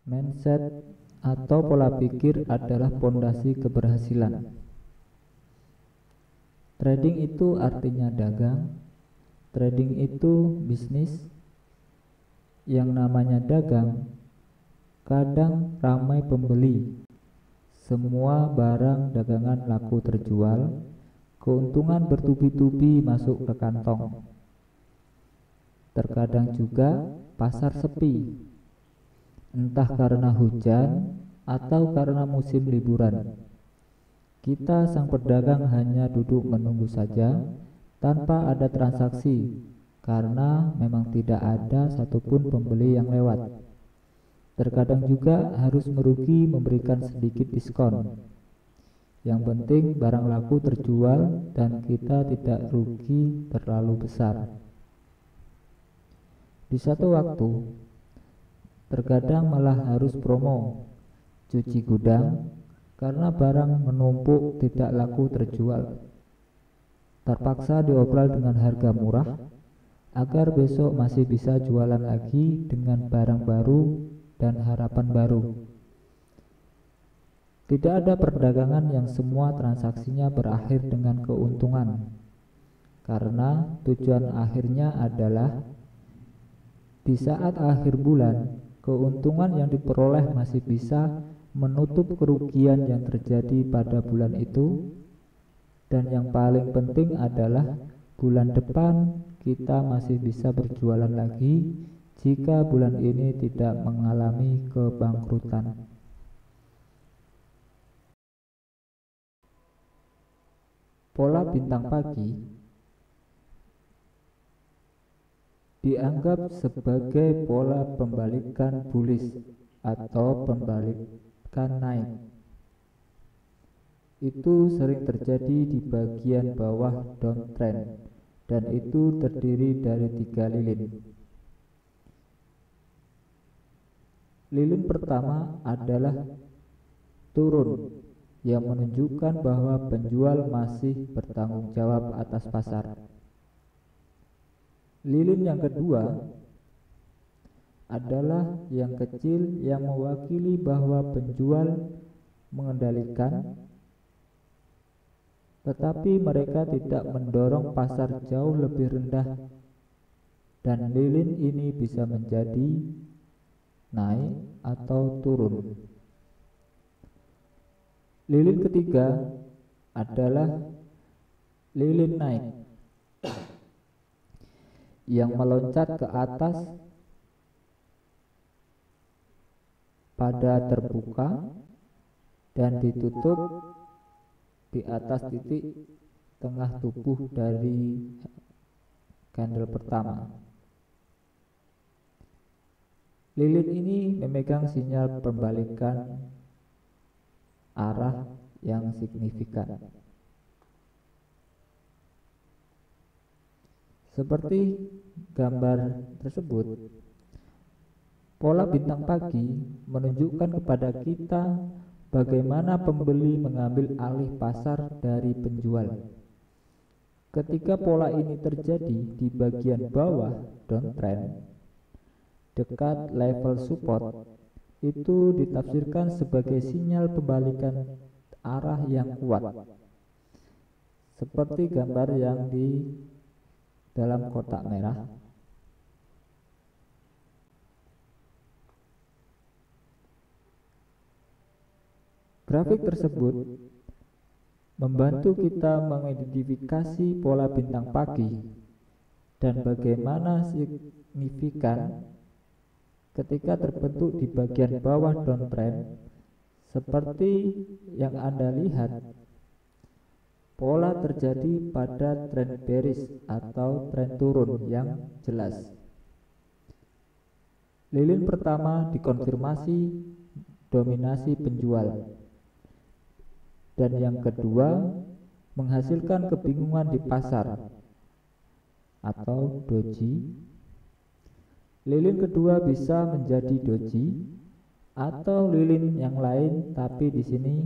Mindset atau pola pikir adalah pondasi keberhasilan. Trading itu artinya dagang. Trading itu bisnis. Yang namanya dagang, kadang ramai pembeli. Semua barang dagangan laku terjual, keuntungan bertubi-tubi masuk ke kantong. Terkadang juga pasar sepi, entah karena hujan atau karena musim liburan. Kita sang pedagang hanya duduk menunggu saja tanpa ada transaksi, karena memang tidak ada satupun pembeli yang lewat. Terkadang juga harus merugi memberikan sedikit diskon. Yang penting barang laku terjual dan kita tidak rugi terlalu besar. Di satu waktu, terkadang malah harus promo, cuci gudang, karena barang menumpuk tidak laku terjual. Terpaksa diobrol dengan harga murah, agar besok masih bisa jualan lagi dengan barang baru dan harapan baru. Tidak ada perdagangan yang semua transaksinya berakhir dengan keuntungan, karena tujuan akhirnya adalah di saat akhir bulan, keuntungan yang diperoleh masih bisa menutup kerugian yang terjadi pada bulan itu, dan yang paling penting adalah bulan depan kita masih bisa berjualan lagi jika bulan ini tidak mengalami kebangkrutan. Pola bintang pagi dianggap sebagai pola pembalikan bullish atau pembalikan naik. Itu sering terjadi di bagian bawah downtrend, dan itu terdiri dari 3 lilin. Lilin pertama adalah turun, yang menunjukkan bahwa penjual masih bertanggung jawab atas pasar. Lilin yang kedua adalah yang kecil, yang mewakili bahwa penjual mengendalikan, tetapi mereka tidak mendorong pasar jauh lebih rendah, dan lilin ini bisa menjadi naik atau turun. Lilin ketiga adalah lilin naik, yang meloncat ke atas pada terbuka dan ditutup di atas titik tengah tubuh dari candle pertama. Lilin ini memegang sinyal pembalikan arah yang signifikan. Seperti gambar tersebut, pola bintang pagi menunjukkan kepada kita bagaimana pembeli mengambil alih pasar dari penjual. Ketika pola ini terjadi di bagian bawah downtrend, dekat level support, itu ditafsirkan sebagai sinyal pembalikan arah yang kuat, seperti gambar yang di dalam kotak merah. Grafik tersebut membantu kita mengidentifikasi pola bintang pagi dan bagaimana signifikan ketika terbentuk di bagian bawah downtrend. Seperti yang Anda lihat, pola terjadi pada tren bearish atau tren turun yang jelas. Lilin pertama dikonfirmasi dominasi penjual, dan yang kedua menghasilkan kebingungan di pasar atau doji. Lilin kedua bisa menjadi doji atau lilin yang lain, tapi di sini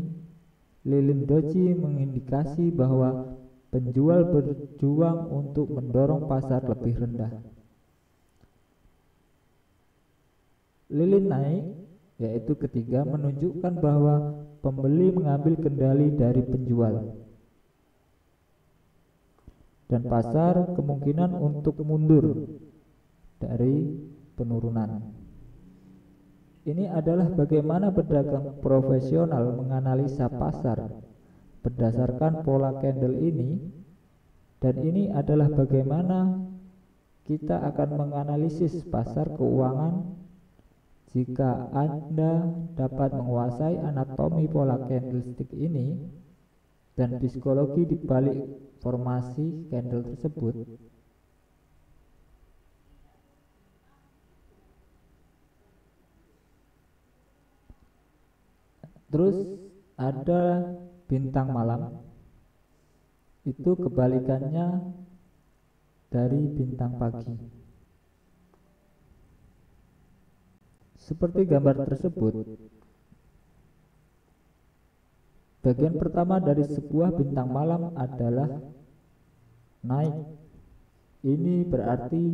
lilin doji mengindikasi bahwa penjual berjuang untuk mendorong pasar lebih rendah. Lilin naik yaitu ketiga, menunjukkan bahwa pembeli mengambil kendali dari penjual. Dan pasar kemungkinan untuk mundur dari penurunan. Ini adalah bagaimana pedagang profesional menganalisa pasar berdasarkan pola candle ini, dan ini adalah bagaimana kita akan menganalisis pasar keuangan jika Anda dapat menguasai anatomi pola candlestick ini dan psikologi di balik formasi candle tersebut. Terus ada bintang malam, itu kebalikannya dari bintang pagi. Seperti gambar tersebut, bagian pertama dari sebuah bintang malam adalah naik. Ini berarti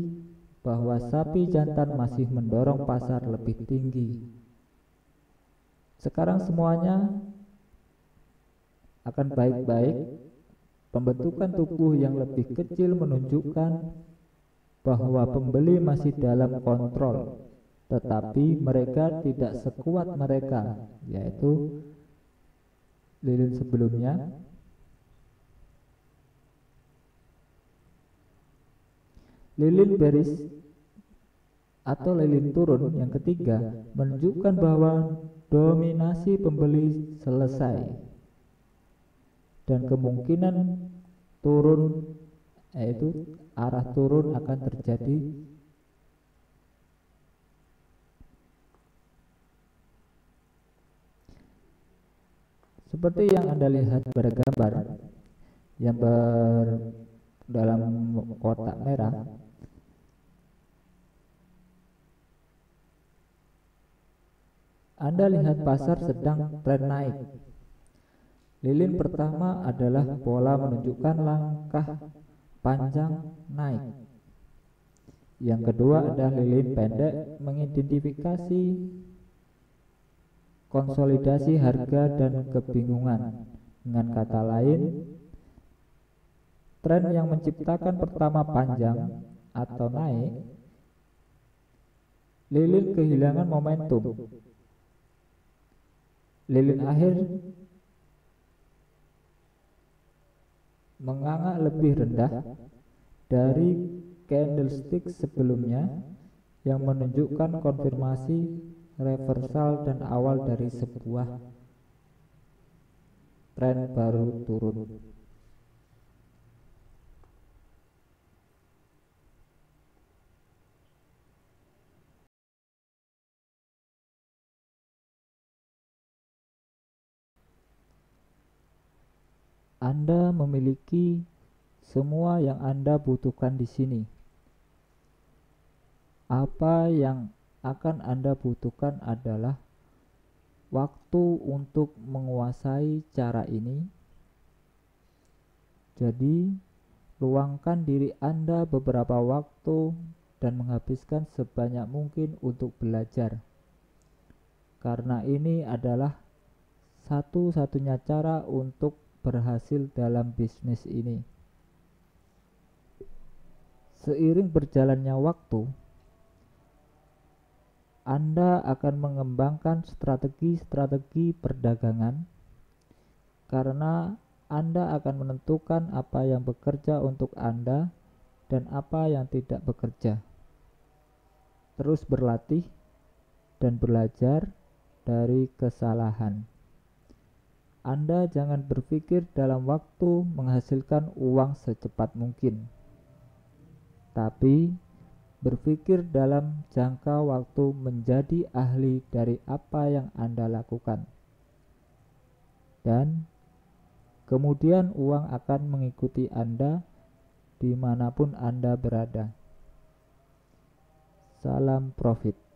bahwa sapi jantan masih mendorong pasar lebih tinggi. Sekarang semuanya akan baik-baik. Pembentukan tubuh yang lebih kecil menunjukkan bahwa pembeli masih dalam kontrol, tetapi mereka tidak sekuat mereka, yaitu lilin sebelumnya. Lilin bearish atau lilin turun yang ketiga menunjukkan bahwa dominasi pembeli selesai dan kemungkinan turun, yaitu arah turun akan terjadi. Seperti yang Anda lihat pada gambar yang dalam kotak merah, Anda lihat pasar sedang tren naik. Lilin pertama adalah pola menunjukkan langkah panjang naik. Yang kedua adalah lilin pendek mengidentifikasi konsolidasi harga dan kebingungan. Dengan kata lain, tren yang menciptakan pertama panjang atau naik, lilin kehilangan momentum. Lilin akhir menganga lebih rendah dari candlestick sebelumnya yang menunjukkan konfirmasi reversal dan awal dari sebuah tren baru turun. Anda memiliki semua yang Anda butuhkan di sini. Apa yang akan Anda butuhkan adalah waktu untuk menguasai cara ini. Jadi, luangkan diri Anda beberapa waktu dan menghabiskan sebanyak mungkin untuk belajar. Karena ini adalah satu-satunya cara untuk berhasil dalam bisnis ini. Seiring berjalannya waktu, Anda akan mengembangkan strategi-strategi perdagangan karena Anda akan menentukan apa yang bekerja untuk Anda dan apa yang tidak bekerja. Terus berlatih dan belajar dari kesalahan. Anda jangan berpikir dalam waktu menghasilkan uang secepat mungkin, tapi berpikir dalam jangka waktu menjadi ahli dari apa yang Anda lakukan. Dan kemudian uang akan mengikuti Anda dimanapun Anda berada. Salam profit.